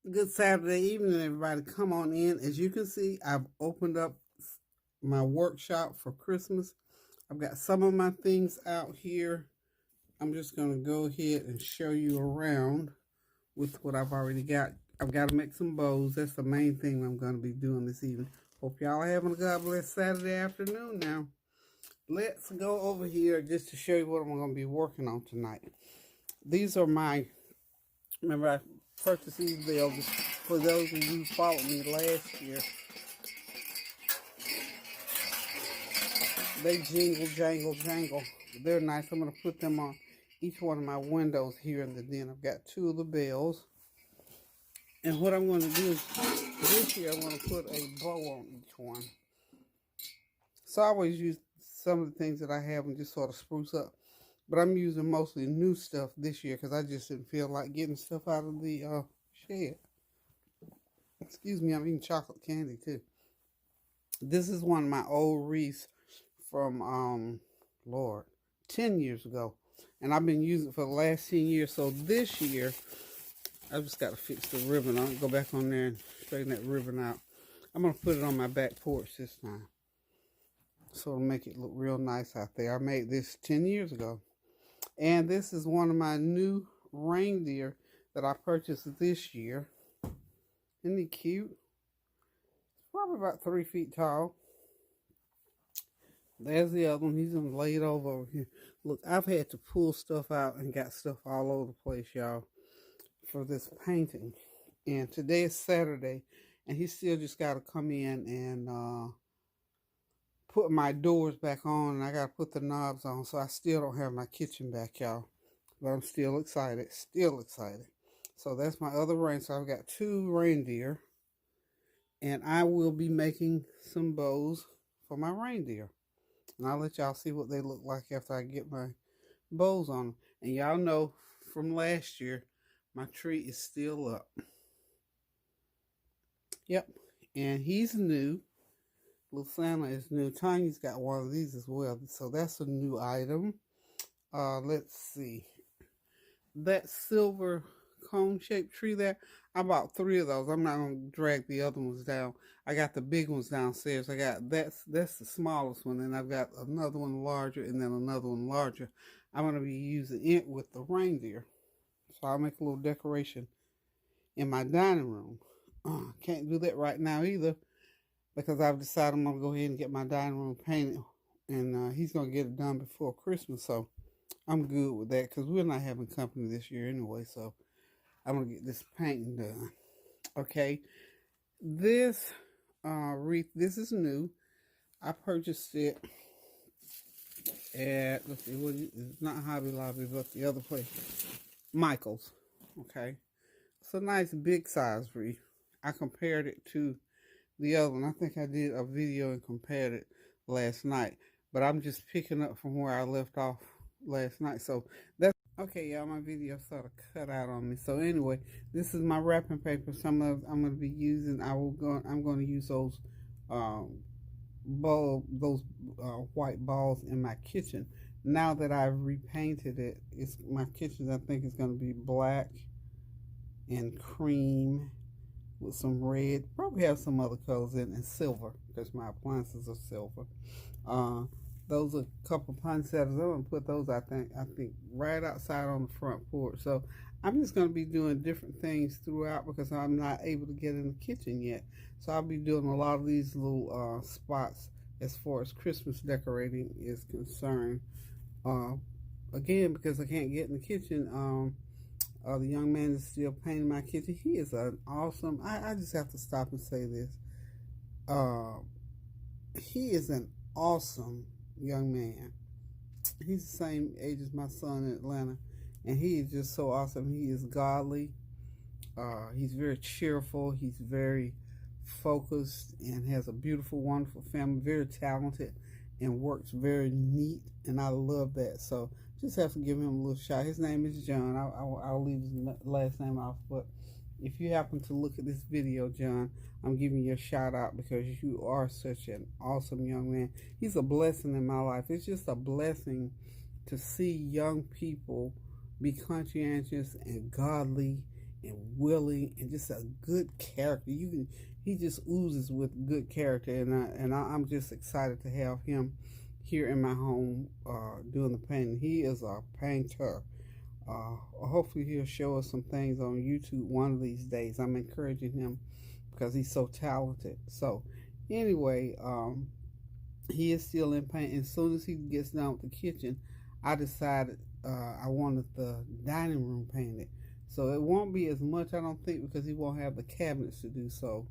Good Saturday evening, everybody. Come on in. As you can see, I've opened up my workshop for Christmas. I've got some of my things out here. I'm just going to go ahead and show you around with what I've already got. I've got to make some bows. That's the main thing I'm going to be doing this evening. Hope y'all are having a God bless Saturday afternoon now. Let's go over here just to show you what I'm going to be working on tonight. These are my, remember I purchased these bells for those of you who followed me last year. They jingle, jangle, jangle. They're nice. I'm going to put them on each one of my windows here in the den. I've got two of the bells. And what I'm going to do is, this year I'm going to put a bow on each one. So I always use some of the things that I have and just sort of spruce up. But I'm using mostly new stuff this year because I just didn't feel like getting stuff out of the shed. Excuse me, I'm eating chocolate candy too. This is one of my old wreaths from, Lord, 10 years ago. And I've been using it for the last 10 years. So this year, I just got to fix the ribbon. I'll go back on there and straighten that ribbon out. I'm going to put it on my back porch this time. So it'll make it look real nice out there. I made this 10 years ago. And this is one of my new reindeer that I purchased this year. Isn't he cute? It's probably about 3 feet tall. There's the other one. He's laid over here. Look, I've had to pull stuff out and got stuff all over the place, y'all, for this painting. And today is Saturday, and he still just got to come in and put my doors back on, and I got to put the knobs on, so I still don't have my kitchen back, y'all. But I'm still excited, So that's my other reindeer. So I've got two reindeer, and I will be making some bows for my reindeer. And I'll let y'all see what they look like after I get my bows on them. And y'all know from last year, my tree is still up. Yep. And he's new. Little Santa is new. Tanya's got one of these as well. So that's a new item. Let's see. That silver cone-shaped tree there, I bought 3 of those. I'm not going to drag the other ones down. I got the big ones downstairs. I got, that's the smallest one, and I've got another one larger, and then another one larger. I'm going to be using it with the reindeer. So I'll make a little decoration in my dining room. Can't do that right now either, because I've decided I'm going to go ahead and get my dining room painted, and he's going to get it done before Christmas, so I'm good with that, because we're not having company this year anyway, so I'm going to get this painting done. Okay, this wreath, this is new. I purchased it at, let's see, it's not Hobby Lobby, but the other place, Michael's. Okay, it's a nice big size wreath. I compared it to the other one. I think I did a video and compared it last night, but I'm just picking up from where I left off last night. So that's okay, y'all. My video sort of cut out on me. So anyway, this is my wrapping paper. Some of I'm going to be using. I'm going to use those white balls in my kitchen. Now that I've repainted it, my kitchen. I think is going to be black and cream with some red, probably have some other colors in, and silver, because my appliances are silver. Those are a couple poinsettias. I'm gonna put those, I think right outside on the front porch. So I'm just gonna be doing different things throughout because I'm not able to get in the kitchen yet. So I'll be doing a lot of these little spots as far as Christmas decorating is concerned. Again, because I can't get in the kitchen, the young man is still painting my kitchen. He is an awesome, I just have to stop and say this. He is an awesome young man. He's the same age as my son in Atlanta, and he is just so awesome. He is godly. He's very cheerful. He's very focused and has a beautiful, wonderful family. Very talented and works very neat, and I love that. So just have to give him a little shout. His name is John. I'll leave his last name off, but if you happen to look at this video, John, I'm giving you a shout out because you are such an awesome young man. He's a blessing in my life. It's just a blessing to see young people be conscientious and godly and willing and just a good character. He just oozes with good character, and I'm just excited to have him here in my home doing the painting. He is a painter. Hopefully he'll show us some things on YouTube one of these days. I'm encouraging him because he's so talented. So anyway, he is still in paint. As soon as he gets done with the kitchen, I decided I wanted the dining room painted. So it won't be as much, I don't think, because he won't have the cabinets to do so.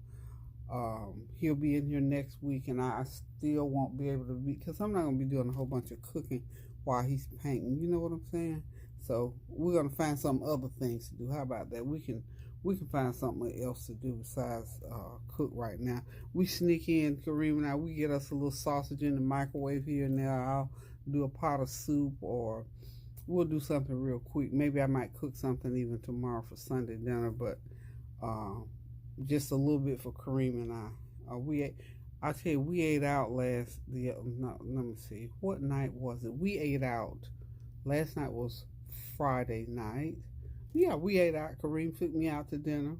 He'll be in here next week, and I still won't be able to be, because I'm not going to be doing a whole bunch of cooking while he's painting. You know what I'm saying? So we're going to find some other things to do. How about that? We can find something else to do besides cook right now. We sneak in, Kareem and I, we get us a little sausage in the microwave here and there. I'll do a pot of soup, or we'll do something real quick. Maybe I might cook something even tomorrow for Sunday dinner, but just a little bit for Kareem and I. I tell you, we ate out let me see, what night was it? We ate out. Last night was Friday night. Yeah, we ate out. Kareem took me out to dinner,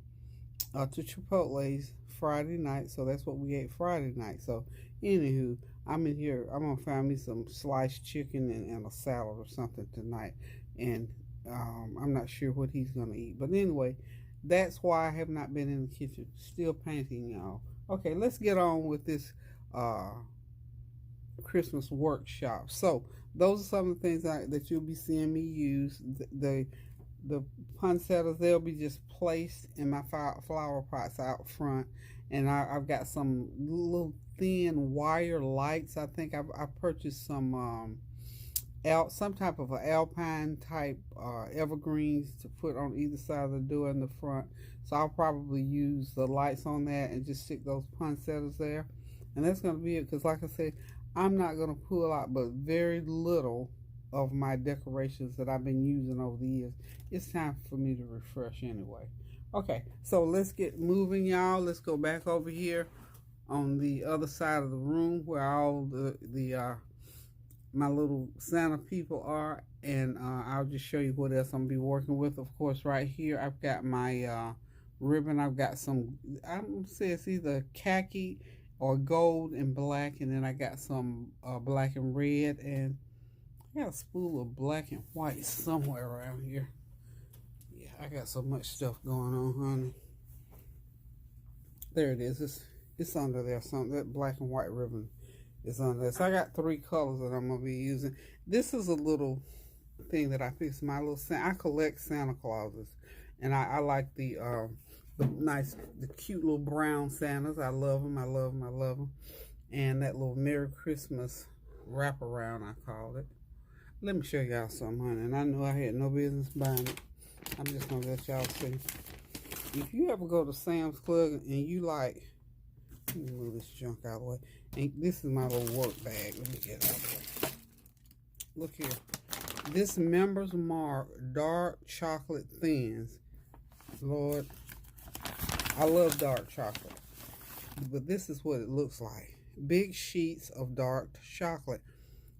to Chipotle's Friday night. So that's what we ate Friday night. So, anywho, I'm in here. I'm going to find me some sliced chicken and a salad or something tonight. And I'm not sure what he's going to eat. But anyway, that's why I have not been in the kitchen. Still painting, y'all. Okay, let's get on with this Christmas workshop. So, those are some of the things that you'll be seeing me use. The poinsettias, they'll be just placed in my flower pots out front. And I've got some little thin wire lights. I think I purchased some type of an alpine type evergreens to put on either side of the door in the front. So I'll probably use the lights on that and just stick those poinsettias there. And that's going to be it, because like I said, I'm not going to pull out but very little of my decorations that I've been using over the years. It's time for me to refresh anyway. Okay, so let's get moving, y'all. Let's go back over here on the other side of the room where all the my little Santa people are, and I'll just show you what else I'm gonna be working with. Of course, right here I've got my ribbon. I've got some, I'm say it's either khaki or gold and black, and then I got some black and red, and I got a spool of black and white somewhere around here. Yeah, I got so much stuff going on, honey. There it is. It's under there. Something, that black and white ribbon is under there. So I got 3 colors that I'm gonna be using. This is a little thing that I fixed. My little I collect Santa Clauses, and I like the nice, the cute little brown Santas. I love them. I love them. I love them. And that little Merry Christmas wraparound, I call it. Let me show y'all something, honey. And I know I had no business buying it. I'm just gonna let y'all see. If you ever go to Sam's Club and you like, let me move this junk out of the way. And this is my little work bag. Let me get it out of the way. Look here. This Members Mark dark chocolate thins. Lord, I love dark chocolate. But this is what it looks like. Big sheets of dark chocolate.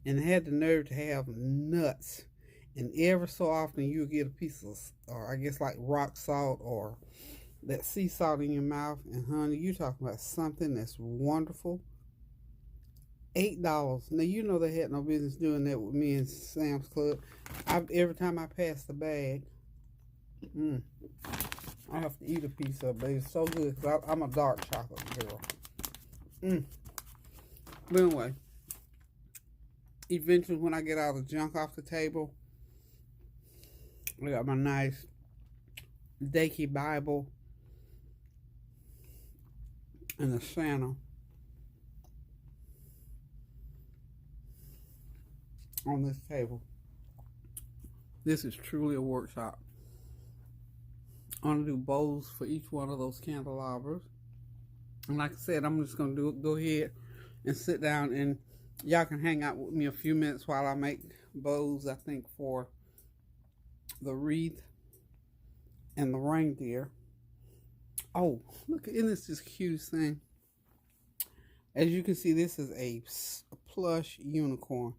And it had the nerve to have nuts. And ever so often you'll get a piece of, or I guess like rock salt or that sea salt in your mouth. And honey, you're talking about something that's wonderful. $8. Now, you know they had no business doing that with me in Sam's Club. Every time I pass the bag, I have to eat a piece of it. But it's so good because I'm a dark chocolate girl. But anyway, eventually when I get all the junk off the table, I got my nice Decor Bible and the Santa on this table. This is truly a workshop. I'm going to do bows for each one of those candelabras. And like I said, I'm just going to go ahead and sit down, and y'all can hang out with me a few minutes while I make bows, I think, for the wreath and the reindeer. Oh, look, isn't this just cute thing? As you can see, this is a plush unicorn.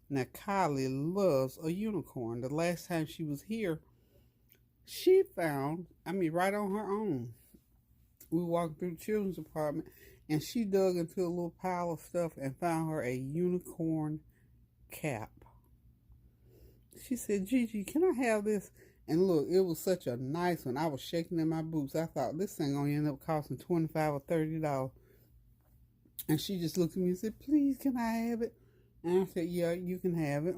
Now, Kylie loves a unicorn. The last time she was here, She found, I mean, right on her own. We walked through the children's department, and she dug into a little pile of stuff and found her a unicorn cap. She said, Gigi, can I have this? And look, it was such a nice one. I was shaking in my boots. I thought this thing gonna end up costing $25 or $30. And she just looked at me and said, please, can I have it? And I said, yeah, you can have it.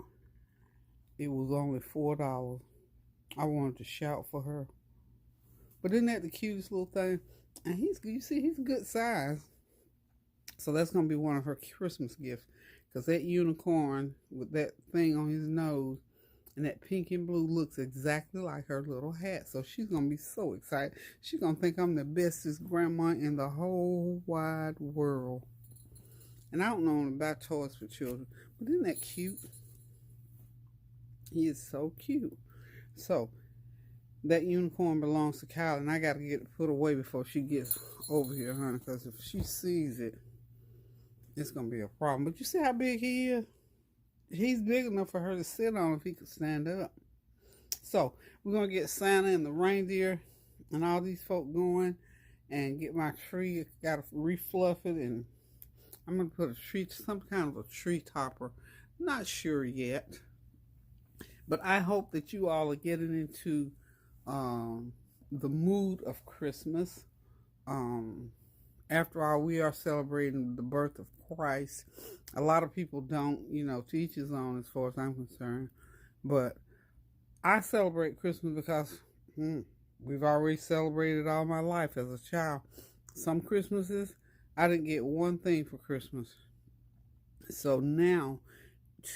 It was only $4. I wanted to shout for her. But isn't that the cutest little thing? And you see, he's a good size. So that's going to be one of her Christmas gifts. Because that unicorn with that thing on his nose and that pink and blue looks exactly like her little hat. So she's going to be so excited. She's going to think I'm the bestest grandma in the whole wide world. And I don't know about toys for children. But isn't that cute? He is so cute. So that unicorn belongs to Kylie, and I got to get it put away before she gets over here, honey, because if she sees it, it's going to be a problem. But you see how big he is? He's big enough for her to sit on if he could stand up. So we're going to get Santa and the reindeer and all these folk going and get my tree. Got to refluff it, and I'm going to put a tree, some kind of a tree topper. Not sure yet. But I hope that you all are getting into the mood of Christmas. After all, we are celebrating the birth of Christ. A lot of people don't, to each his own as far as I'm concerned. But I celebrate Christmas because we've already celebrated all my life as a child. Some Christmases, I didn't get one thing for Christmas. So now,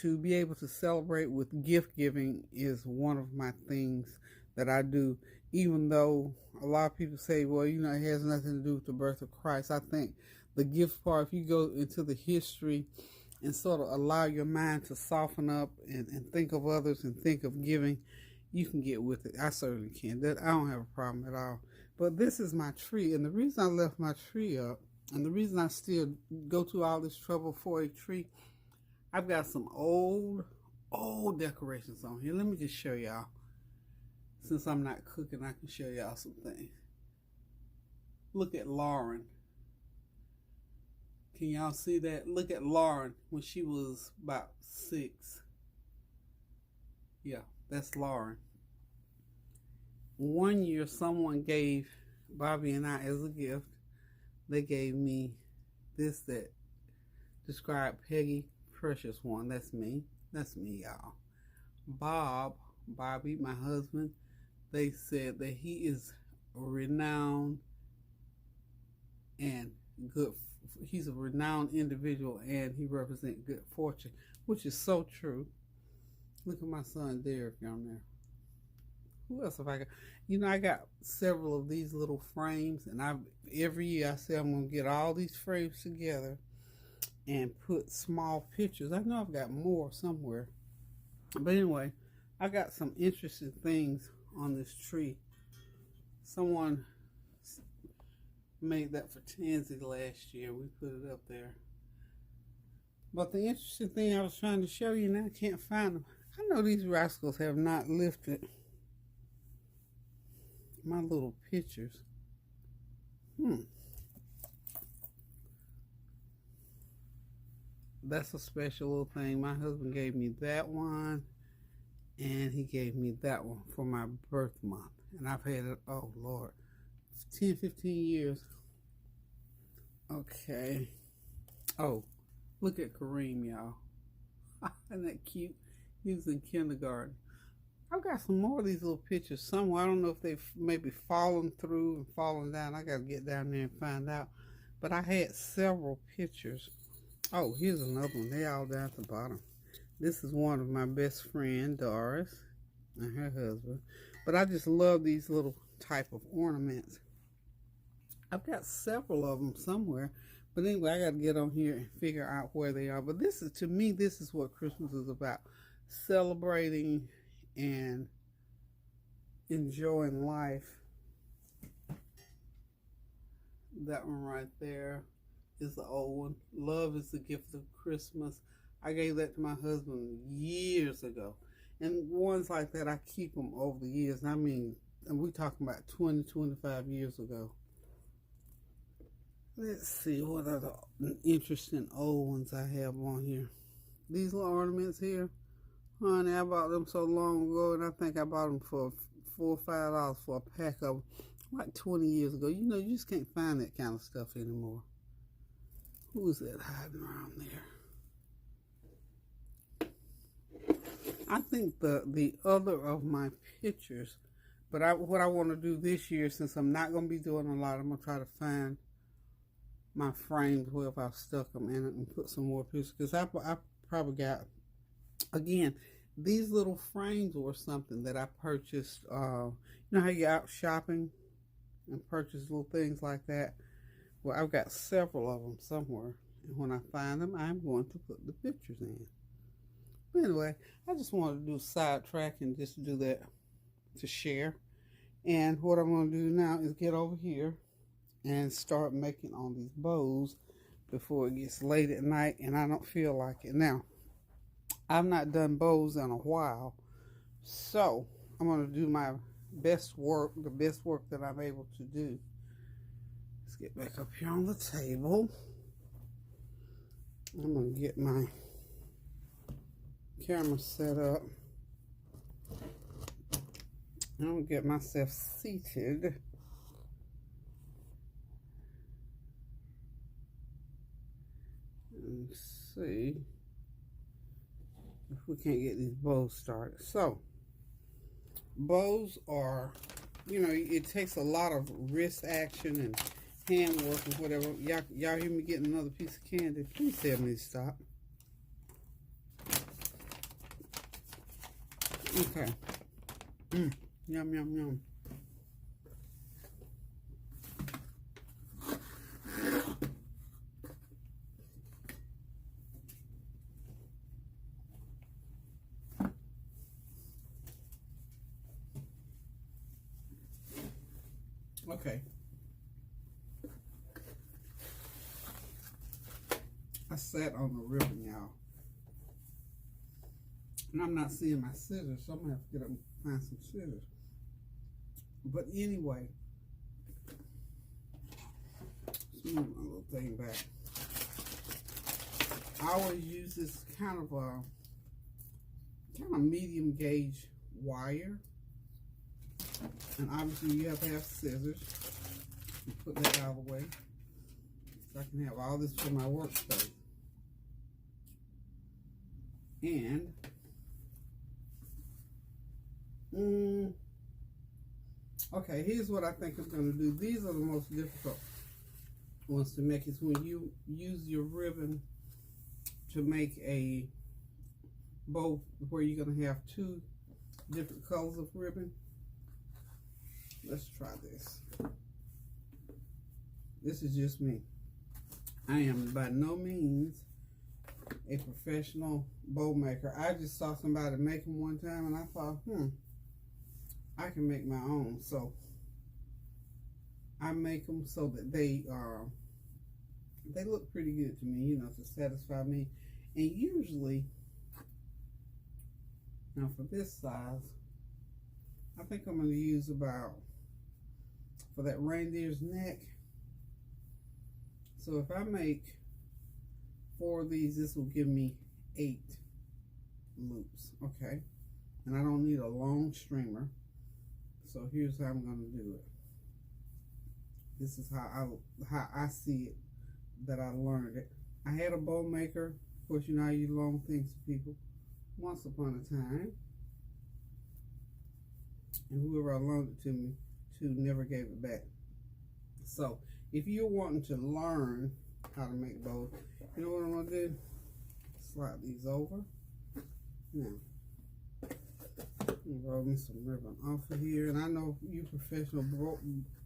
to be able to celebrate with gift giving is one of my things that I do, even though a lot of people say, well, it has nothing to do with the birth of Christ. I think the gift part, if you go into the history and sort of allow your mind to soften up and think of others and think of giving, you can get with it. I certainly can. I don't have a problem at all. But this is my tree, and the reason I left my tree up, and the reason I still go through all this trouble for a tree, I've got some old decorations on here. Let me just show y'all. Since I'm not cooking, I can show y'all some things. Look at Lauren. Can y'all see that? Look at Lauren when she was about 6. Yeah, that's Lauren. One year, someone gave Bobby and I as a gift, they gave me this that described Peggie, Precious One. That's me, y'all. Bobby, my husband, they said that he is renowned and good. He's a renowned individual and he represents good fortune, which is so true. Look at my son Derek down there. Who else have I got? I got several of these little frames, and every year I say I'm gonna get all these frames together and put small pictures. I know I've got more somewhere. But anyway, I got some interesting things on this tree. Someone made that for Tansy last year. We put it up there. But the interesting thing I was trying to show you, and I can't find them. I know these rascals have not lifted my little pictures. That's a special little thing. My husband gave me that one, and he gave me that one for my birth month. And I've had it, oh Lord, 10, 15 years. Okay. Oh, look at Kareem, y'all. Isn't that cute? He was in kindergarten. I've got some more of these little pictures somewhere. I don't know if they've maybe fallen through and fallen down. I got to get down there and find out. But I had several pictures. Oh, here's another one. They all down at the bottom. This is one of my best friend, Doris, and her husband. But I just love these little type of ornaments. I've got several of them somewhere. But anyway, I got to get on here and figure out where they are. But this is, to me, this is what Christmas is about. Celebrating and enjoying life. That one right there is the old one. Love is the gift of Christmas. I gave that to my husband years ago. And ones like that, I keep them over the years. I mean, And we talking about 20, 25 years ago. Let's see what other interesting old ones I have on here. These little ornaments here, honey, I bought them so long ago, and I think I bought them for $4 or $5 for a pack of them, like 20 years ago. You know, you just can't find that kind of stuff anymore. Who's that hiding around there? I think the other of my pictures, but what I want to do this year, since I'm not going to be doing a lot, I'm going to try to find my frames where I've stuck them in it and put some more pictures, because I probably got, again, these little frames were something that I purchased. You know how you're out shopping and purchase little things like that? Well, I've got several of them somewhere, and when I find them, I'm going to put the pictures in. But anyway, I just wanted to do a sidetrack and just do that to share. And what I'm going to do now is get over here and start making on these bows before it gets late at night and I don't feel like it. Now, I've not done bows in a while, so I'm going to do my best work, the best work that I'm able to do. Let's get back up here on the table. I'm going to get my camera set up. I'm going to get myself seated. And see if we can't get these bows started. So, bows are, you know, it takes a lot of wrist action and hand work and whatever. Y'all hear me getting another piece of candy? Please tell me to stop. Okay. Yum, yum, yum. Okay. I sat on the ribbon, y'all. And I'm not seeing my scissors, so I'm going to have to get up and find some scissors. But anyway, let's move my little thing back. I always use this kind of medium gauge wire. And obviously you have to have scissors. Put that out of the way so I can have all this for my workspace. And okay, here's what I think I'm going to do. These are the most difficult ones to make. Is when you use your ribbon to make a bow where you're going to have two different colors of ribbon. Let's try this. This is just me. I am by no means a professional bow maker. I just saw somebody make them one time and I thought, I can make my own. So I make them so that they look pretty good to me, you know, to satisfy me. And usually, now for this size, I think I'm going to use about, for that reindeer's neck. So if I make 4 of these, this will give me 8 loops, okay? And I don't need a long streamer. So here's how I'm going to do it. This is how I see it, that I learned it. I had a bow maker. Of course, you know I use long things for people. Once upon a time. And whoever I loaned it to me to never gave it back. So if you're wanting to learn how to make bows, you know what I'm going to do? Slide these over. Now, roll me some ribbon off of here. And I know you professional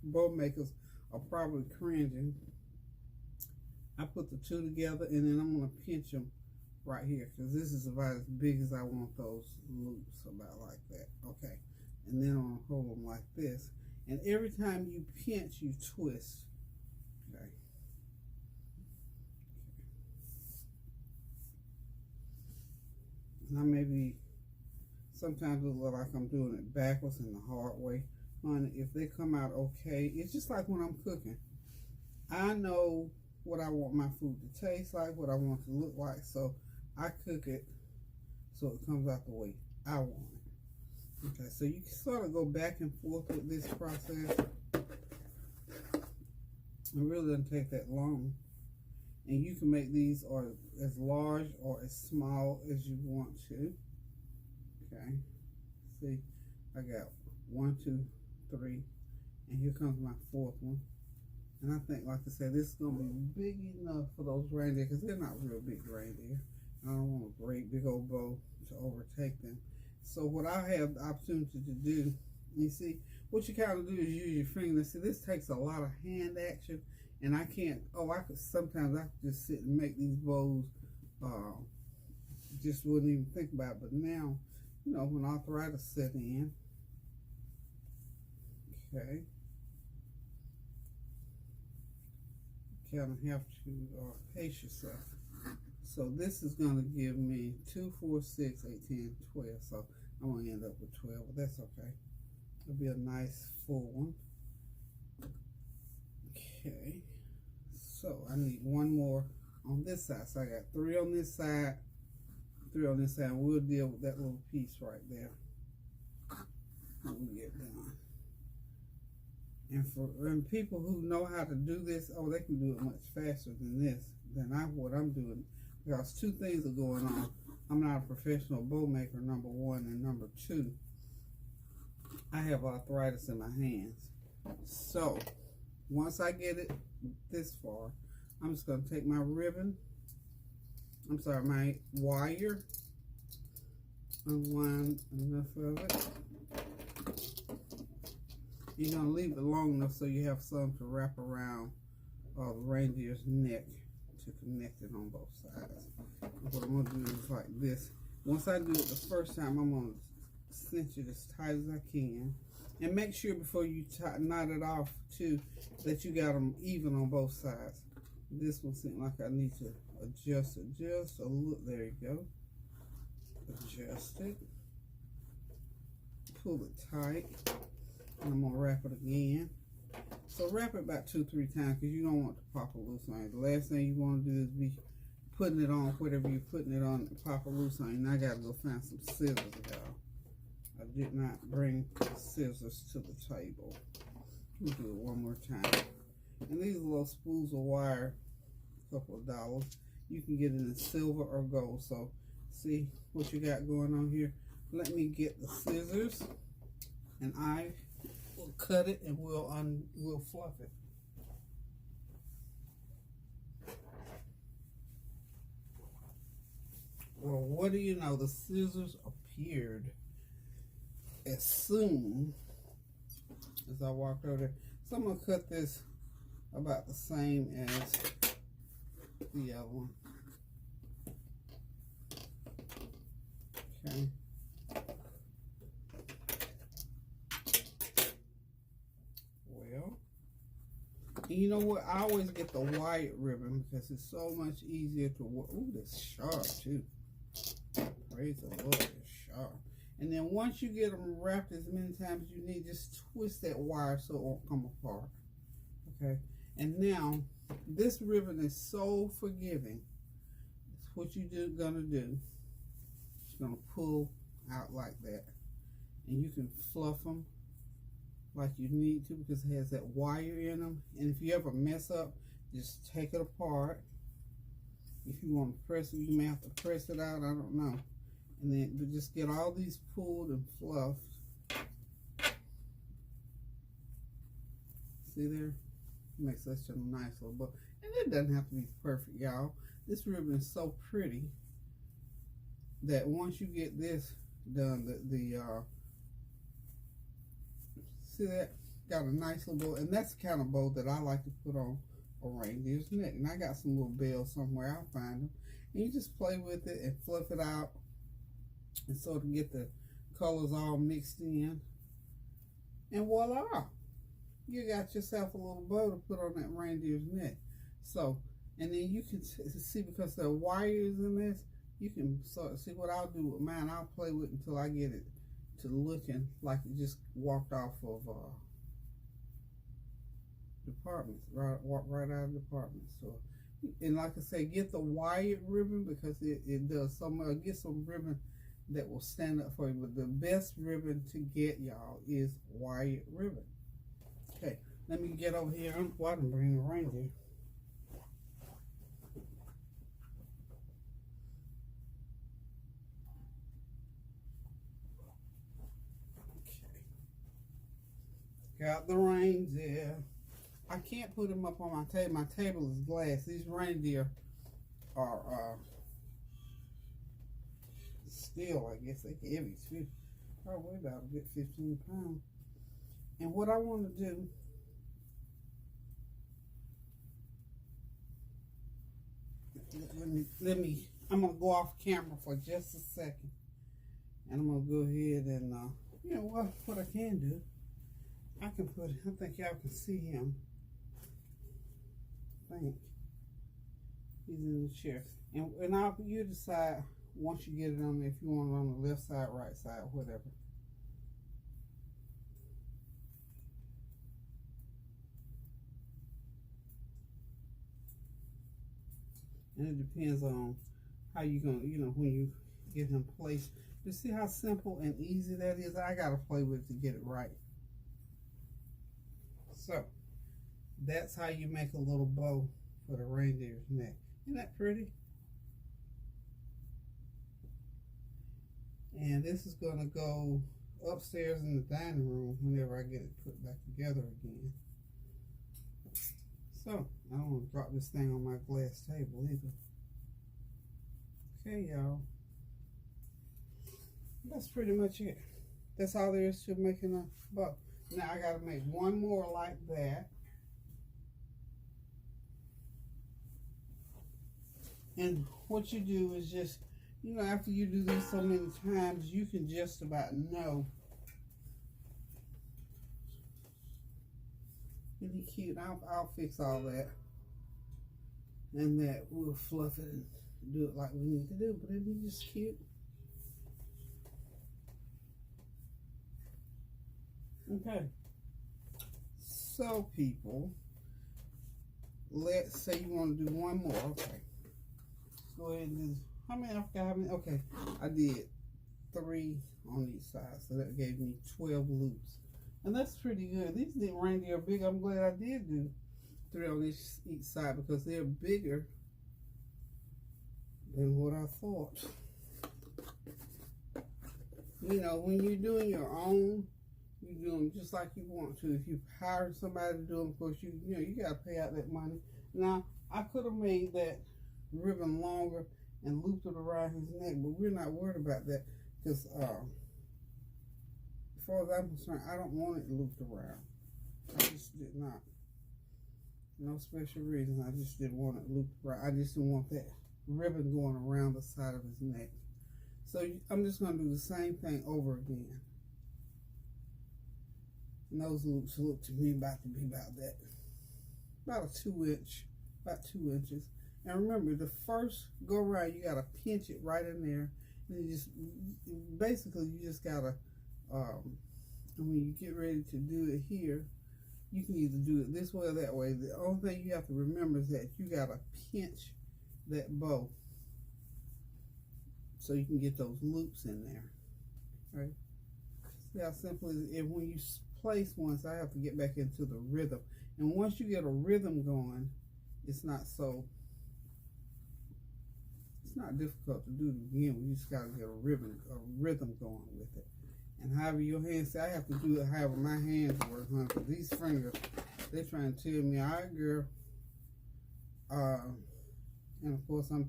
bow makers are probably cringing. I put the two together and then I'm going to pinch them right here, because this is about as big as I want those loops, about like that. Okay. And then I'm going to hold them like this. And every time you pinch, you twist. Okay. And I maybe, sometimes it looks like I'm doing it backwards in the hard way. honey, if they come out okay, it's just like when I'm cooking. I know what I want my food to taste like, what I want it to look like, so I cook it so it comes out the way I want it. Okay, so you can sort of go back and forth with this process. It really doesn't take that long. And you can make these or as large or as small as you want to. Okay, see, I got 1, 2, 3, and here comes my 4th one. And I think, like I said, this is going to be big enough for those reindeer, because they're not real big reindeer. I don't want a great big old bow to overtake them. So what I have the opportunity to do, you see, what you kind of do is use your fingers. See, this takes a lot of hand action, and I can't, sometimes I could just sit and make these bows, just wouldn't even think about it. But now, you know, when arthritis set in, okay, you kind of have to pace yourself. So this is going to give me 2, 4, 6, 8, 10, 12. So I'm going to end up with 12, but that's okay. It'll be a nice full one. Okay. So I need one more on this side. So I got 3 on this side, 3 on this side. We'll deal with that little piece right there when we get done. And for people who know how to do this, they can do it much faster than this, than what I'm doing. Because 2 things are going on. I'm not a professional bow maker, number 1, and number 2, I have arthritis in my hands. So once I get it this far, I'm just going to take my ribbon, my wire, unwind enough of it. You're going to leave it long enough so you have some to wrap around the reindeer's neck to connect it on both sides. And what I'm going to do is like this. Once I do it the first time, I'm going to cinch it as tight as I can. And make sure before you knot it off too, that you got them even on both sides. This one seems like I need to adjust it just a little. There you go. Adjust it. Pull it tight. And I'm going to wrap it again. So wrap it about 2, 3 times, because you don't want to pop a loose on it. The last thing you want to do is be putting it on whatever you're putting it on and pop a loose on it. And I got to go find some scissors, y'all. I did not bring scissors to the table. Let me do it one more time. And these little spools of wire, a couple of dollars. You can get it in silver or gold. So see what you got going on here. Let me get the scissors, and I will cut it, and we'll fluff it. Well, what do you know? The scissors appeared as soon as I walked over there. So I'm going to cut this about the same as the other one. Okay. Well, you know what? I always get the white ribbon because it's so much easier to work. Ooh, that's sharp too. Praise the Lord, it's sharp. And then once you get them wrapped as many times as you need, just twist that wire so it won't come apart. Okay. And now, this ribbon is so forgiving. It's what you're gonna do. It's gonna pull out like that. And you can fluff them like you need to because it has that wire in them. And if you ever mess up, just take it apart. If you want to press it, you may have to press it out, I don't know. And then just get all these pulled and fluffed. See there? Makes such a nice little bow. And it doesn't have to be perfect, y'all. This ribbon is so pretty that once you get this done, see that? Got a nice little bow. And that's the kind of bow that I like to put on a reindeer's neck. And I got some little bells somewhere. I'll find them. And you just play with it and fluff it out and sort of get the colors all mixed in. And voila! You got yourself a little bow to put on that reindeer's neck. So, and then you can see, because there are wires in this, you can sort of see what I'll do with mine. I'll play with it until I get it to looking like it just walked off of departments, right out of departments. So, and like I say, get the wired ribbon because it does get some ribbon that will stand up for you. But the best ribbon to get, y'all, is wired ribbon. Okay, let me get over here and bring the reindeer. Got the reindeer. I can't put them up on my table. My table is glass. These reindeer are steel, I guess. They're heavy too. Probably about a good 15 pounds. And what I want to do, I'm going to go off camera for just a second. And I'm going to go ahead and, you know what I can do. I think y'all can see him. I think he's in the chair. And you decide once you get it on there if you want it on the left side, right side, whatever. And it depends on how you gonna, when you get him placed. You see how simple and easy that is? I gotta play with it to get it right. So, that's how you make a little bow for the reindeer's neck. Isn't that pretty? And this is going to go upstairs in the dining room whenever I get it put back together again. So, I don't want to drop this thing on my glass table either. Okay, y'all. That's pretty much it. That's all there is to making a bow. Now I gotta make one more like that. And what you do is just, after you do this so many times, you can just about know. Isn't he cute? I'll fix all that. And that we'll fluff it and do it like we need to do. But isn't he just cute? Okay. So, people, let's say you want to do one more. Okay. Let's go ahead and do, how many? Okay, I did 3 on each side. So that gave me 12 loops. And that's pretty good. These reindeer are big. I'm glad I did do 3 on each side because they're bigger than what I thought. When you're doing your own, you do them just like you want to. If you hire somebody to do them, of course, you got to pay out that money. Now, I could have made that ribbon longer and looped it around his neck, but we're not worried about that because, as far as I'm concerned, I don't want it looped around. I just did not. No special reason. I just didn't want it looped around. I just didn't want that ribbon going around the side of his neck. So I'm just going to do the same thing over again. And those loops look to me about to be about that. About a 2 inch. About 2 inches. And remember, the first go around, you got to pinch it right in there. And you just got to, when you get ready to do it here, you can either do it this way or that way. The only thing you have to remember is that you got to pinch that bow so you can get those loops in there. Right? See how simple it is? And when you place once, I have to get back into the rhythm. And once you get a rhythm going, it's not difficult to do it again. We just got to get a rhythm going with it. And however your hands, I have to do it however my hands work, huh? Because these fingers, they're trying to tell me, all right, girl. And of course, I'm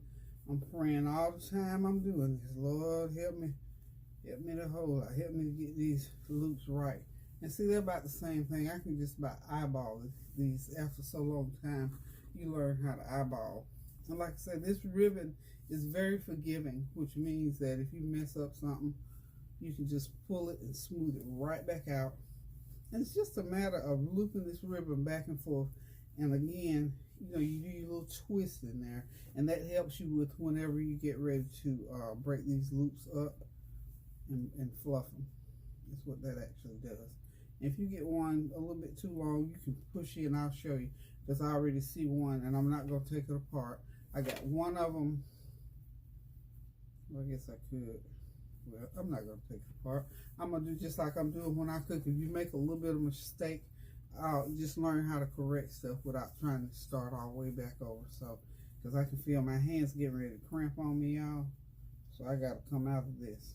praying all the time I'm doing this. Lord, help me to hold out. Help me to get these loops right. And see, they're about the same thing. I can just about eyeball these. After so long time, you learn how to eyeball. And like I said, this ribbon is very forgiving, which means that if you mess up something, you can just pull it and smooth it right back out. And it's just a matter of looping this ribbon back and forth. And again, you do your little twist in there. And that helps you with whenever you get ready to break these loops up and fluff them. That's what that actually does. If you get one a little bit too long, you can push it and I'll show you, because I already see one and I'm not going to take it apart. I got one of them. Well, I guess I could. Well, I'm not going to take it apart. I'm going to do just like I'm doing when I cook. If you make a little bit of a mistake, I'll just learn how to correct stuff without trying to start all the way back over. So, because I can feel my hands getting ready to cramp on me, y'all. So I got to come out of this.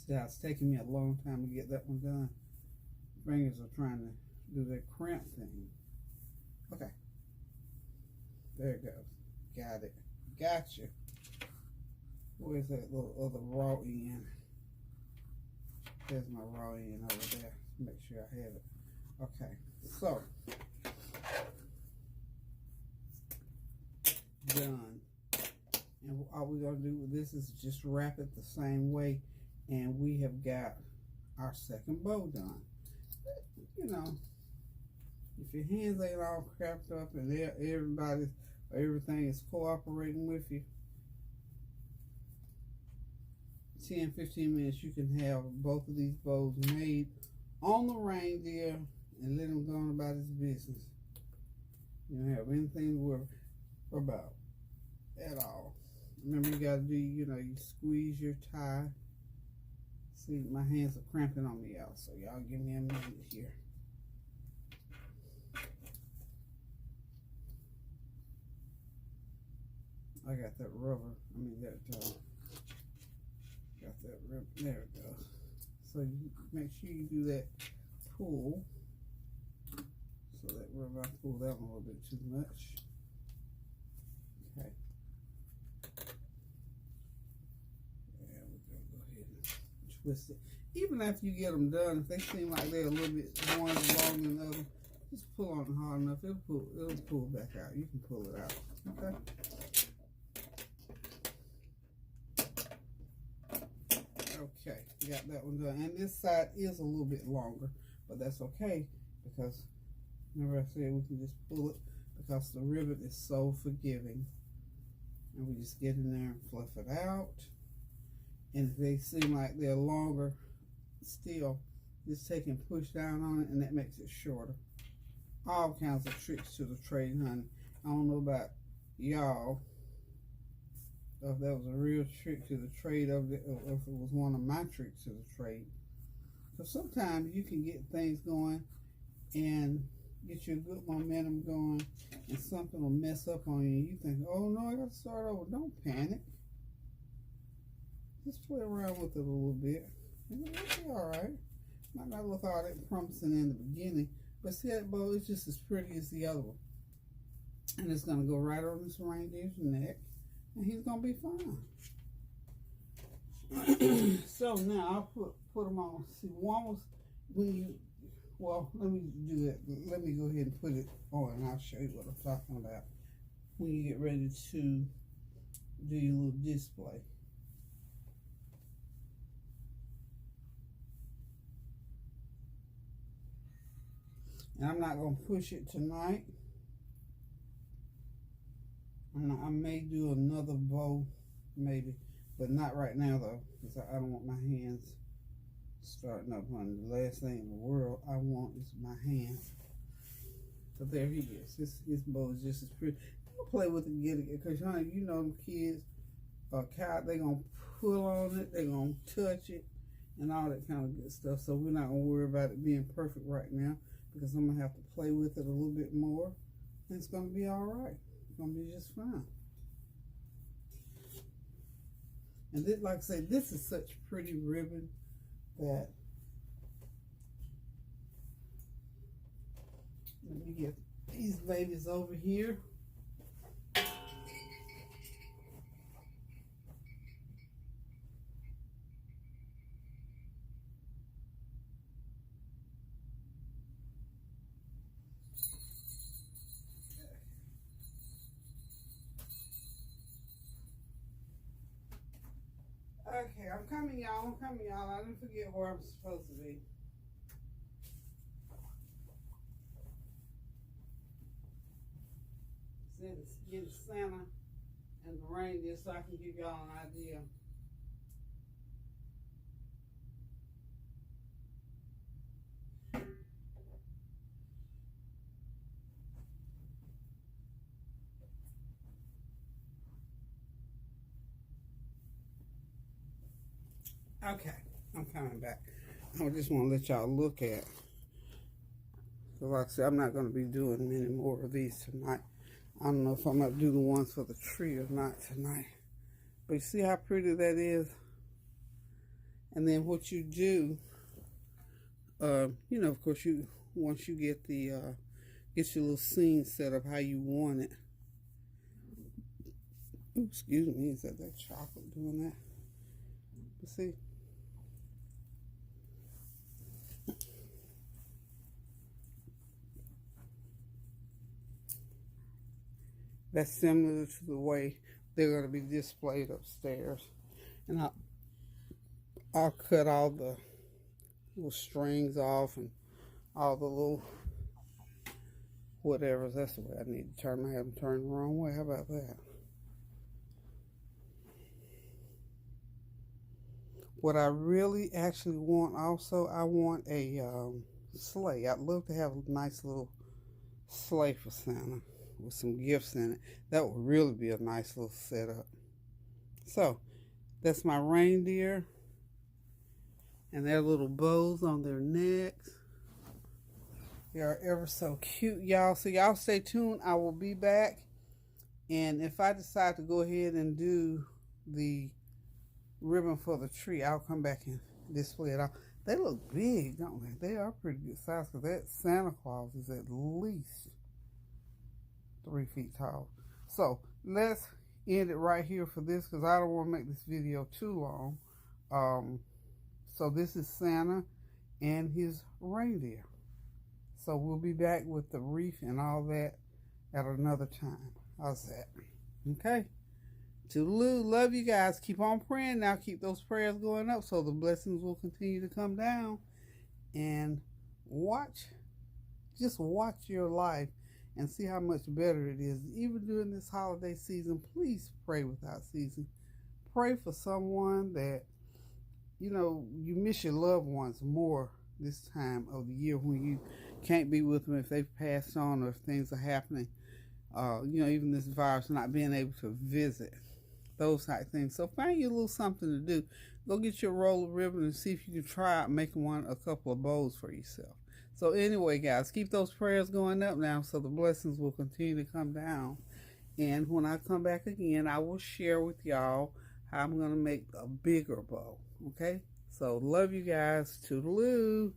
See how it's taking me a long time to get that one done. Fingers are trying to do that cramp thing. Okay. There it goes. Got it. Gotcha. Where's that little other raw end? There's my raw end over there. Make sure I have it. Okay. So. Done. And all we're going to do with this is just wrap it the same way. And we have got our second bow done. You know, if your hands ain't all crapped up and everything is cooperating with you, 10-15 minutes you can have both of these bows made on the reindeer and let him go on about his business. You don't have anything to worry about at all. Remember, you got to do, you squeeze your tie. See, my hands are cramping on me, y'all, so y'all give me a minute here. I got that rubber, got that rubber, there it goes. So you make sure you do that pull. So that rubber, I pulled that one a little bit too much. Okay. Yeah, we're gonna go ahead and twist it. Even after you get them done, if they seem like they're a little bit more long than the other, just pull on it hard enough. It'll pull back out. You can pull it out. Okay. Okay, got that one done. And this side is a little bit longer, but that's okay, because remember I said we can just pull it because the ribbon is so forgiving. And we just get in there and fluff it out. And if they seem like they're longer still, just take and push down on it and that makes it shorter. All kinds of tricks to the trade, honey. I don't know about y'all, if that was a real trick to the trade or if it was one of my tricks to the trade. So sometimes you can get things going and get your good momentum going and something will mess up on you. You think, oh no, I got to start over. Don't panic. Just play around with it a little bit. And it'll be alright. Might not look all that promising in the beginning, but see that bow is just as pretty as the other one. And it's going to go right on this reindeer's neck. And he's gonna be fine. So now I'll put them on. See, one was when you, well, let me do it. Let me go ahead and put it on and I'll show you what I'm talking about when you get ready to do your little display. And I'm not gonna push it tonight. I may do another bow, maybe, but not right now though, because I don't want my hands starting up on the last thing in the world I want is my hands. But there he is. His bow is just as pretty. Don't play with it and get it, because honey, you know them kids are they're gonna pull on it, they're gonna touch it, and all that kind of good stuff. So we're not gonna worry about it being perfect right now, because I'm gonna have to play with it a little bit more, and it's gonna be all right. Gonna be just fine. And this, like I say, this is such pretty ribbon that let me get these babies over here. Okay, I'm coming, y'all. I didn't forget where I'm supposed to be. Since get Santa and the reindeer so I can give y'all an idea. Okay, I'm coming back. I just want to let y'all look at. So like I said, I'm not going to be doing many more of these tonight. I don't know if I'm going to do the ones for the tree or not tonight. But you see how pretty that is? And then what you do, you know, of course, once you get get your little scene set up how you want it. Ooh, excuse me, is that chocolate doing that? You see? That's similar to the way they're going to be displayed upstairs. And I'll cut all the little strings off and all the little whatever. That's the way I need to turn. I have them turned the wrong way. How about that? What I really actually want also, I want a sleigh. I'd love to have a nice little sleigh for Santa with some gifts in it. That would really be a nice little setup. So that's my reindeer and their little bows on their necks. They are ever so cute, y'all. So y'all stay tuned. I will be back. And if I decide to go ahead and do the ribbon for the tree, I'll come back and display it out. They look big, don't they? They are pretty good size because that Santa Claus is at least 3 feet tall. So let's end it right here for this because I don't want to make this video too long. So this is Santa and his reindeer. So we'll be back with the wreath and all that at another time. How's that? Okay. Toodaloo. Love you guys. Keep on praying now. Keep those prayers going up so the blessings will continue to come down. And just watch your life and see how much better it is. Even during this holiday season, please pray without ceasing. Pray for someone that, you know, you miss your loved ones more this time of the year when you can't be with them if they've passed on or if things are happening. You know, even this virus, not being able to visit, those type of things. So find you a little something to do. Go get your roll of ribbon and see if you can try out making a couple of bows for yourself. So anyway, guys, keep those prayers going up now so the blessings will continue to come down. And when I come back again, I will share with y'all how I'm going to make a bigger bow. Okay? So love you guys. Toodaloo.